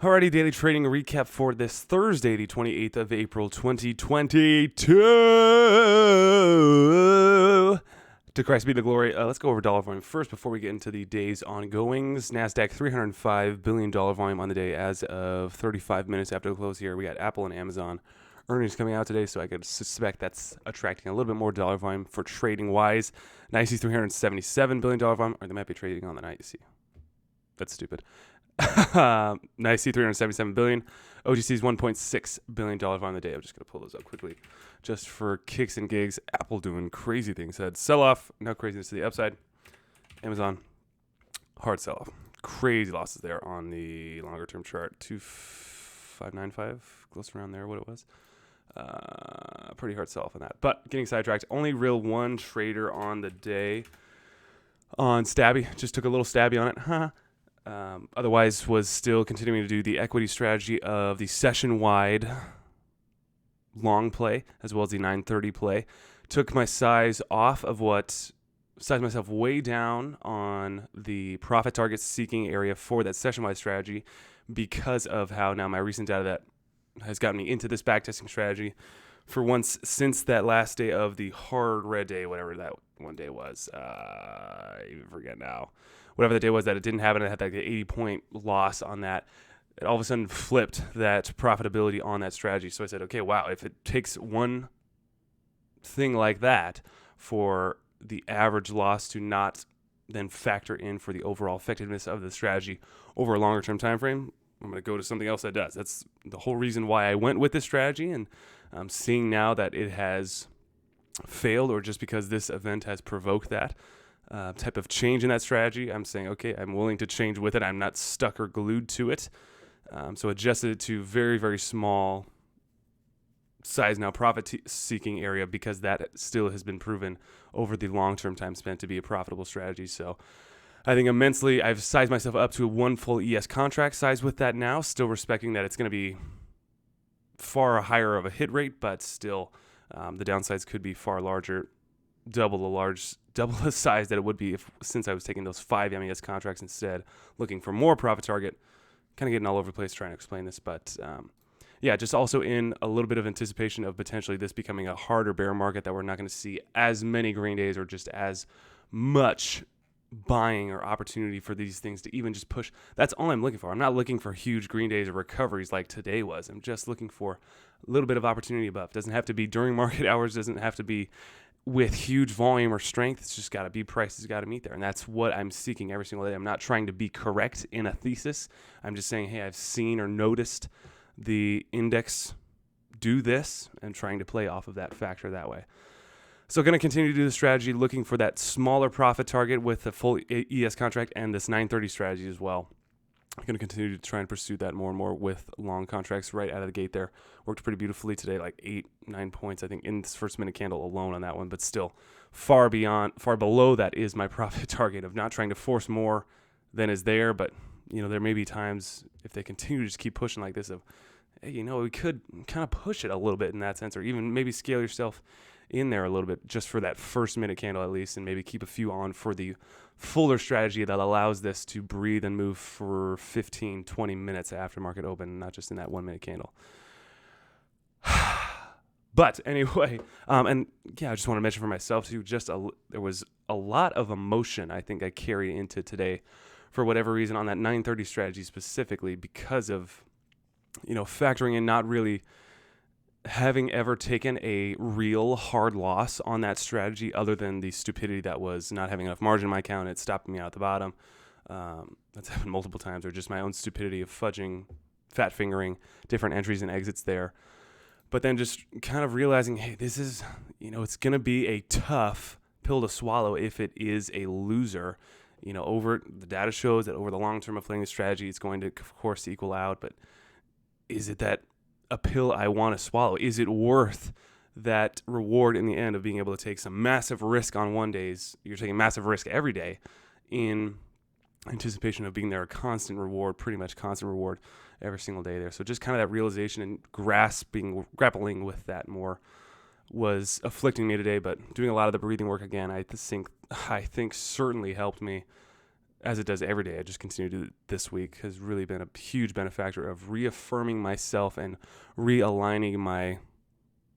Alrighty, daily trading recap for this Thursday, the 28th of April, 2022. To Christ be the glory. Let's go over dollar volume first before we get into the day's ongoings. NASDAQ, $305 billion volume on the day as of 35 minutes after the close here. We got Apple and Amazon earnings coming out today, so I could suspect that's attracting a little bit more dollar volume for trading-wise. NYSE, $377 billion volume, or they might be trading on the night, you see. That's stupid. NYSE, $377 billion. OTC is $1.6 billion on the day. I'm just going to pull those up quickly just for kicks and gigs. Apple doing crazy things. Had sell-off, now craziness to the upside. Amazon, hard sell-off. Crazy losses there on the longer-term chart. 2595, close around there, what it was. Pretty hard sell-off on that. But getting sidetracked. Only real one trader on the day on Stabby. Just took a little Stabby on it. Otherwise was still continuing to do the equity strategy of the session-wide long play as well as the 930 play. Took my size off of sized myself way down on the profit target seeking area for that session-wide strategy because of how now my recent data that has gotten me into this backtesting strategy for once since that last day of the hard red day, whatever that one day was. I even forget now. Whatever the day was that it didn't happen, I had like an 80-point loss on that. It all of a sudden flipped that profitability on that strategy. So I said, okay, wow, if it takes one thing like that for the average loss to not then factor in for the overall effectiveness of the strategy over a longer term time frame, I'm going to go to something else that does. That's the whole reason why I went with this strategy, and I'm seeing now that it has failed, or just because this event has provoked that type of change in that strategy. I'm saying, okay, I'm willing to change with it. I'm not stuck or glued to it. So adjusted it to very, very small size now profit-seeking area because that still has been proven over the long-term time spent to be a profitable strategy. So I think immensely I've sized myself up to one full ES contract size with that now, still respecting that it's going to be far higher of a hit rate, but still the downsides could be far larger, double the size that it would be since I was taking those 5 MES contracts instead, looking for more profit target. Kind of getting all over the place trying to explain this, but just also in a little bit of anticipation of potentially this becoming a harder bear market, that we're not going to see as many green days or just as much buying or opportunity for these things to even just push. That's all I'm looking for. I'm not looking for huge green days or recoveries like today was. I'm just looking for a little bit of opportunity above. Doesn't have to be during market hours, doesn't have to be with huge volume or strength. It's just got to be, prices got to meet there. And that's what I'm seeking every single day. I'm not trying to be correct in a thesis. I'm just saying, hey, I've seen or noticed the index do this and trying to play off of that factor that way. So going to continue to do the strategy, looking for that smaller profit target with the full ES contract and this 930 strategy as well. I'm going to continue to try and pursue that more and more with long contracts right out of the gate there. Worked pretty beautifully today, like 8-9 points, I think, in this first minute candle alone on that one. But still, far below that is my profit target of not trying to force more than is there. But, there may be times if they continue to just keep pushing like this of, hey, we could kind of push it a little bit in that sense, or even maybe scale yourself in there a little bit just for that first minute candle at least, and maybe keep a few on for the fuller strategy that allows this to breathe and move for 15-20 minutes after market open, not just in that 1 minute candle. But anyway, I just want to mention for myself too, there was a lot of emotion I think I carry into today for whatever reason on that 930 strategy specifically, because of factoring in not really having ever taken a real hard loss on that strategy other than the stupidity that was not having enough margin in my account. It stopped me out at the bottom. That's happened multiple times, or just my own stupidity of fudging, fat fingering different entries and exits there. But then just kind of realizing, hey, this is, it's going to be a tough pill to swallow if it is a loser. Over the data shows that over the long term of playing the strategy, it's going to, of course, equal out. But is it that a pill I want to swallow? Is it worth that reward in the end of being able to take some massive risk on one days? You're taking massive risk every day in anticipation of being there, a constant reward, pretty much constant reward every single day there. So just kind of that realization and grappling with that more was afflicting me today, but doing a lot of the breathing work again, I think certainly helped me as it does every day, I just continue to do this week, has really been a huge benefactor of reaffirming myself and realigning my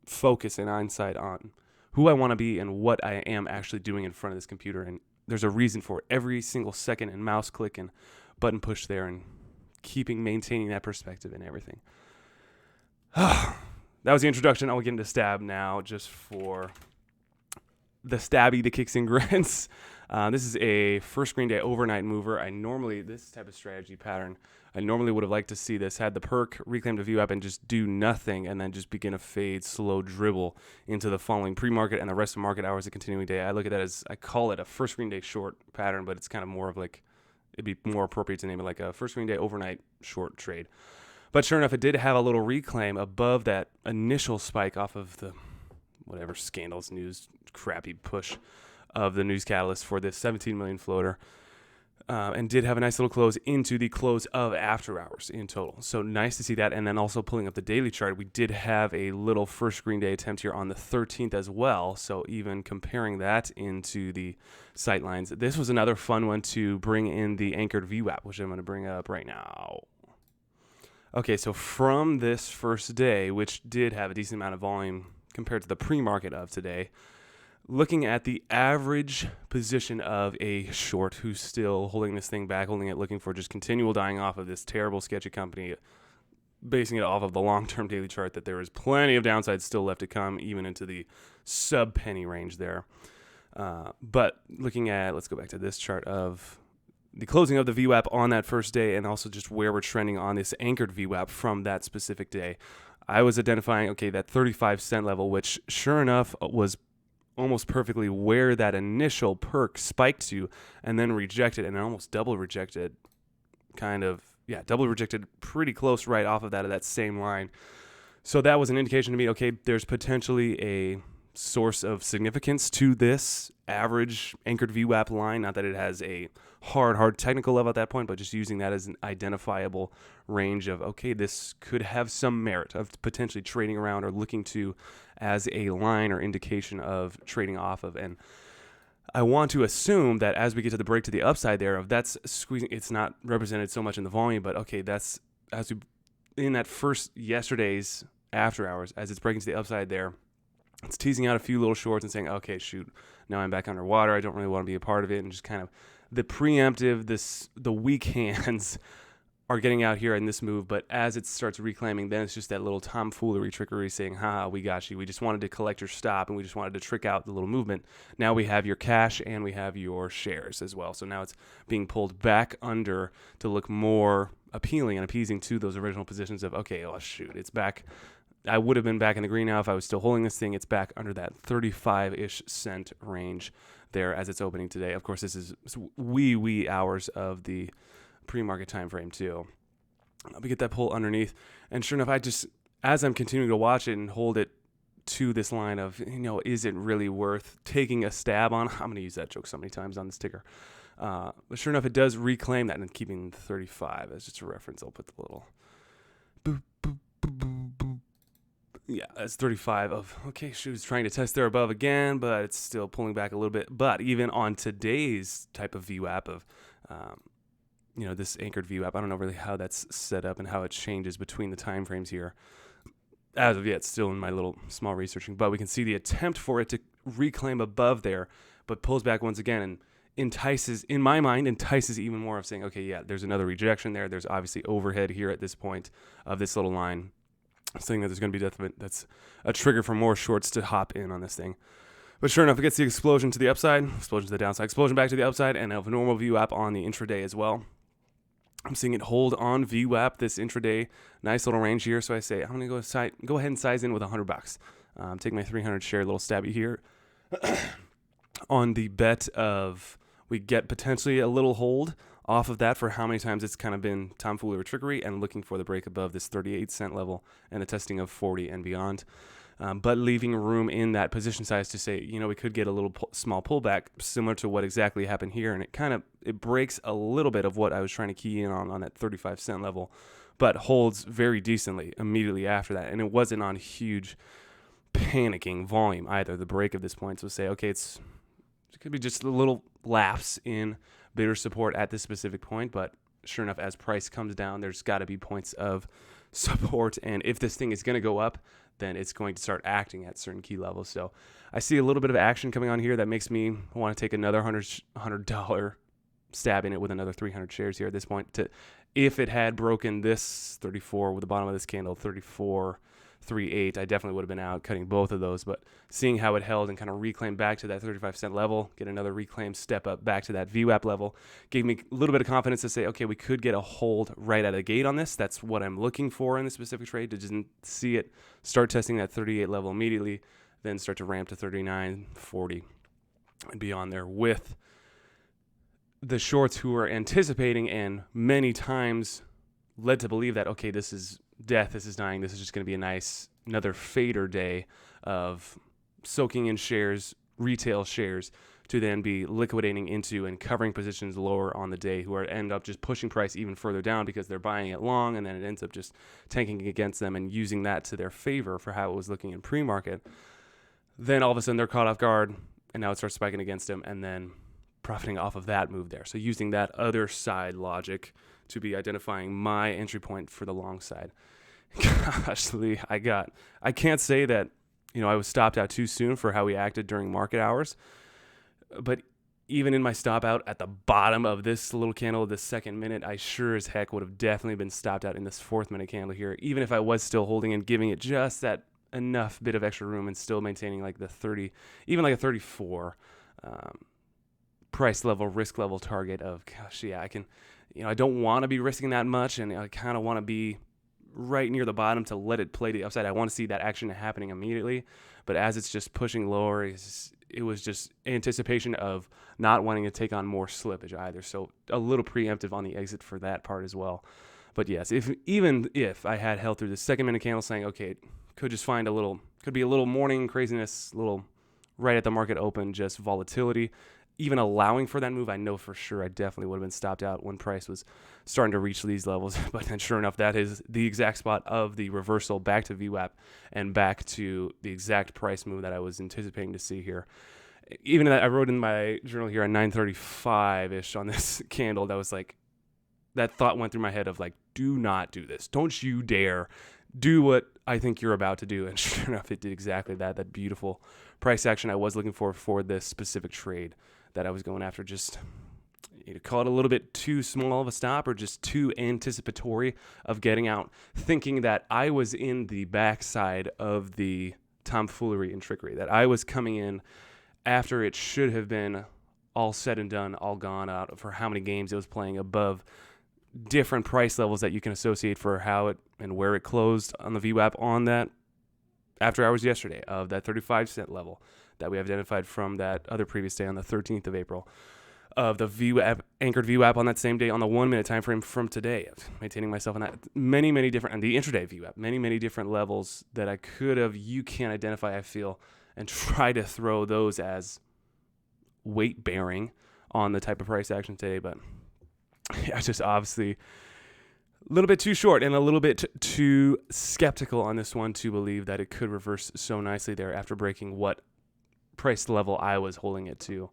focus and insight on who I want to be and what I am actually doing in front of this computer. And there's a reason for it. Every single second and mouse click and button push there, and maintaining that perspective and everything. That was the introduction. I'll get into stab now, just for the stabby, the kicks and grins. This is a first green day overnight mover. This type of strategy pattern, I normally would have liked to see this, had the perk, reclaim the VWAP, and just do nothing, and then just begin a fade, slow dribble into the following pre-market and the rest of market hours of continuing day. I look at that as, I call it a first green day short pattern, but it's kind of more of like, it'd be more appropriate to name it like a first green day overnight short trade. But sure enough, it did have a little reclaim above that initial spike off of the whatever scandals, news, crappy push of the news catalyst for this 17 million floater, and did have a nice little close into the close of after hours in total. So nice to see that. And then also pulling up the daily chart, we did have a little first green day attempt here on the 13th as well. So even comparing that into the sight lines, this was another fun one to bring in the anchored VWAP, which I'm going to bring up right now. Okay, so from this first day, which did have a decent amount of volume compared to the pre-market of today, looking at the average position of a short who's still holding this thing back, holding it, looking for just continual dying off of this terrible, sketchy company, basing it off of the long-term daily chart, that there is plenty of downside still left to come, even into the sub-penny range there. But looking at, let's go back to this chart of the closing of the VWAP on that first day, and also just where we're trending on this anchored VWAP from that specific day. I was identifying, okay, that 35-cent level, which sure enough was almost perfectly where that initial perk spiked to, and then rejected, and almost double rejected, double rejected pretty close right off of that same line. So that was an indication to me, okay, there's potentially a source of significance to this average anchored VWAP line. Not that it has a hard technical level at that point, but just using that as an identifiable range of, okay, this could have some merit of potentially trading around or looking to as a line or indication of trading off of. And I want to assume that as we get to the break to the upside there, of that's squeezing, it's not represented so much in the volume, but okay, that's as we in that first yesterday's after hours, as it's breaking to the upside there, it's teasing out a few little shorts and saying, okay, shoot, now I'm back underwater. I don't really want to be a part of it. And just kind of the preemptive, the weak hands are getting out here in this move. But as it starts reclaiming, then it's just that little tomfoolery trickery saying, we got you. We just wanted to collect your stop, and we just wanted to trick out the little movement. Now we have your cash and we have your shares as well. So now it's being pulled back under to look more appealing and appeasing to those original positions of, okay, oh shoot, it's back. I would have been back in the green now if I was still holding this thing. It's back under that 35-ish cent range there as it's opening today. Of course, this is wee hours of the pre-market time frame too. We get that pull underneath, and sure enough, as I'm continuing to watch it and hold it to this line of, is it really worth taking a stab on? I'm going to use that joke so many times on this ticker. But sure enough, it does reclaim that, and keeping 35 as just a reference. I'll put the little boop, boop, boop, boop, boop. Yeah, that's 35 of, okay, she was trying to test there above again, but it's still pulling back a little bit. But even on today's type of VWAP of, this anchored VWAP, I don't know really how that's set up and how it changes between the time frames here. As of yet, still in my little small researching, but we can see the attempt for it to reclaim above there, but pulls back once again and entices even more of saying, okay, yeah, there's another rejection there. There's obviously overhead here at this point of this little line, saying that there's going to be that's a trigger for more shorts to hop in on this thing. But sure enough, it gets the explosion to the upside, explosion to the downside, explosion back to the upside, and a normal VWAP on the intraday as well. I'm seeing it hold on VWAP this intraday, nice little range here. So I say I'm going to go ahead and size in with $100. Take my 300 share little stabby here on the bet of we get potentially a little hold off of that for how many times it's kind of been tomfoolery or trickery, and looking for the break above this 38-cent level and the testing of 40 and beyond. But leaving room in that position size to say, we could get a little small pullback similar to what exactly happened here. And it breaks a little bit of what I was trying to key in on that 35-cent level, but holds very decently immediately after that. And it wasn't on huge panicking volume either. The break of this point, so say, okay, it could be just a little lapse in bigger support at this specific point, but sure enough, as price comes down, there's got to be points of support. And if this thing is going to go up, then it's going to start acting at certain key levels. So I see a little bit of action coming on here that makes me want to take another $100 stab in it with another 300 shares here at this point. If it had broken this 34 with the bottom of this candle, 34.38, I definitely would have been out cutting both of those. But seeing how it held and kind of reclaimed back to that 35-cent level, get another reclaim step up back to that VWAP level, gave me a little bit of confidence to say, okay, we could get a hold right out of the gate on this. That's what I'm looking for in this specific trade, to just see it start testing that 38 level immediately, then start to ramp to 39.40 and beyond there, with the shorts who are anticipating and many times led to believe that, okay, this is death, this is dying, this is just going to be a nice another fader day of soaking in shares, retail shares, to then be liquidating into and covering positions lower on the day, who are end up just pushing price even further down because they're buying it long, and then it ends up just tanking against them and using that to their favor for how it was looking in pre-market. Then all of a sudden they're caught off guard, and now it starts spiking against them, and then profiting off of that move there. So using that other side logic to be identifying my entry point for the long side. Gosh, Lee, I can't say that, I was stopped out too soon for how we acted during market hours, but even in my stop out at the bottom of this little candle, this second minute, I sure as heck would have definitely been stopped out in this 4th minute candle here, even if I was still holding and giving it just that enough bit of extra room and still maintaining like the 30, even like a 34, price level, risk level target of, gosh, yeah, I can, I don't want to be risking that much, and I kind of want to be right near the bottom to let it play to the upside. I want to see that action happening immediately, but as it's just pushing lower, it was just anticipation of not wanting to take on more slippage either. So a little preemptive on the exit for that part as well. But yes, even if I had held through the 2nd minute candle saying, okay, it could just find could be a little morning craziness, little right at the market open, just volatility, even allowing for that move, I know for sure I definitely would have been stopped out when price was starting to reach these levels. But then sure enough, that is the exact spot of the reversal back to VWAP and back to the exact price move that I was anticipating to see here. Even that, I wrote in my journal here at 9:35-ish on this candle, that was like, that thought went through my head of like, do not do this. Don't you dare do what I think you're about to do. And sure enough, it did exactly that beautiful price action I was looking for this specific trade that I was going after. Just call it a little bit too small of a stop, or just too anticipatory of getting out, thinking that I was in the backside of the tomfoolery and trickery, that I was coming in after it should have been all said and done, all gone out for how many games it was playing above different price levels that you can associate for how it and where it closed on the VWAP on that after hours yesterday of that 35-cent level that we have identified from that other previous day on the 13th of April, of the VWAP, anchored VWAP on that same day on the 1 minute time frame from today, maintaining myself in that many different, and the intraday VWAP, many different levels that I could have, you can identify, I feel, and try to throw those as weight bearing on the type of price action today. But yeah, just obviously a little bit too short and a little bit too skeptical on this one to believe that it could reverse so nicely there after breaking what price level I was holding it to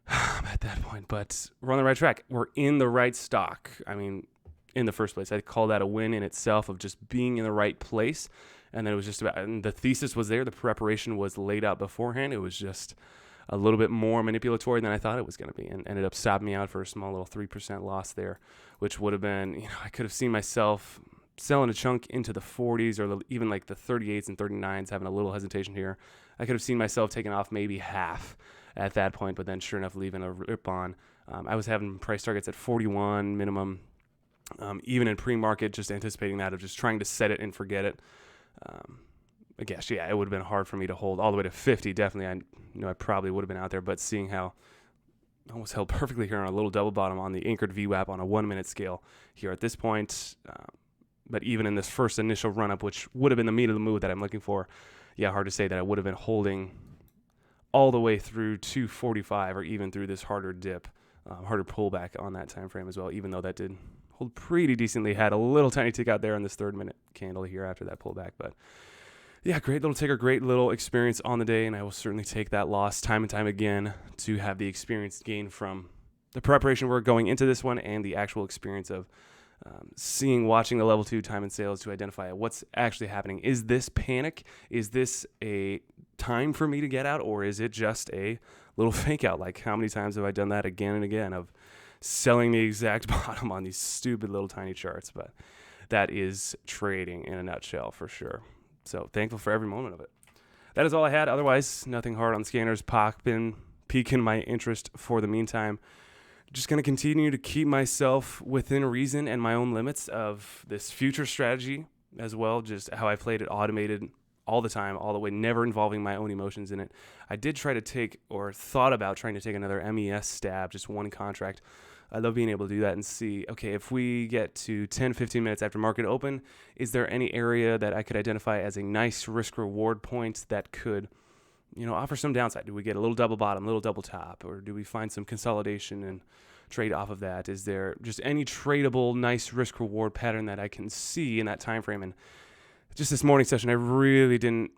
at that point. But we're on the right track. We're in the right stock. I mean, in the first place, I'd call that a win in itself of just being in the right place. And then it was just about, and the thesis was there. The preparation was laid out beforehand. It was just a little bit more manipulatory than I thought it was going to be, and ended up stopping me out for a small little 3% loss there, which would have been, I could have seen myself selling a chunk into the 40s or even like the 38s and 39s, having a little hesitation here. I could have seen myself taking off maybe half at that point, but then sure enough, leaving a rip on. I was having price targets at 41 minimum, even in pre-market, just anticipating that, of just trying to set it and forget it. I guess, yeah, it would have been hard for me to hold all the way to 50. Definitely, I probably would have been out there, but seeing how I almost held perfectly here on a little double bottom on the anchored VWAP on a 1 minute scale here at this point. But even in this first initial run up, which would have been the meat of the move that I'm looking for, yeah, hard to say that I would have been holding all the way through 245 or even through this harder dip, harder pullback on that time frame as well, even though that did hold pretty decently. Had a little tiny tick out there on this 3rd minute candle here after that pullback, but yeah, great little ticker, great little experience on the day, and I will certainly take that loss time and time again to have the experience gained from the preparation work going into this one and the actual experience of watching the level 2 time and sales to identify what's actually happening. Is this panic? Is this a time for me to get out, or is it just a little fake out? Like, how many times have I done that again and again of selling the exact bottom on these stupid little tiny charts? But that is trading in a nutshell for sure. So thankful for every moment of it. That is all I had. Otherwise, nothing hard on scanners, piquing my interest for the meantime. Just going to continue to keep myself within reason and my own limits of this future strategy as well, just how I played it automated all the time, all the way, never involving my own emotions in it. I did try to take, or thought about trying to take, another MES stab, just one contract. I love being able to do that and see, okay, if we get to 10, 15 minutes after market open, is there any area that I could identify as a nice risk reward point that could, offer some downside? Do we get a little double bottom, little double top, or do we find some consolidation and trade off of that? Is there just any tradable nice risk reward pattern that I can see in that time frame? And just this morning session, I really didn't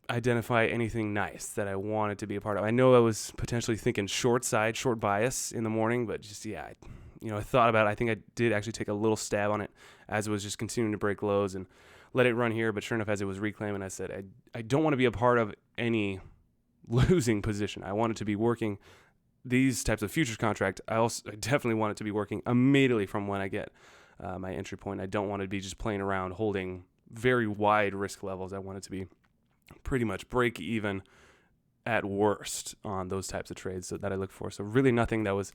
identify anything nice that I wanted to be a part of. I know I was potentially thinking short bias in the morning, but just, I thought about it. I think I did actually take a little stab on it as it was just continuing to break lows and let it run here. But sure enough, as it was reclaiming, I said, I don't want to be a part of any losing position. I want it to be working these types of futures contract. I definitely want it to be working immediately from when I get my entry point. I don't want to be just playing around holding very wide risk levels. I want it to be pretty much break even at worst on those types of trades that I look for. So really nothing that was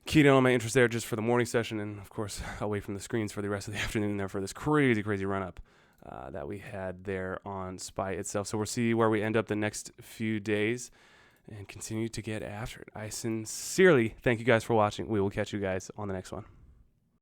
keyed in on my interest there, just for the morning session, and of course away from the screens for the rest of the afternoon there for this crazy run up that we had there on SPY itself. So we'll see where we end up the next few days and continue to get after it. I sincerely thank you guys for watching. We will catch you guys on the next one.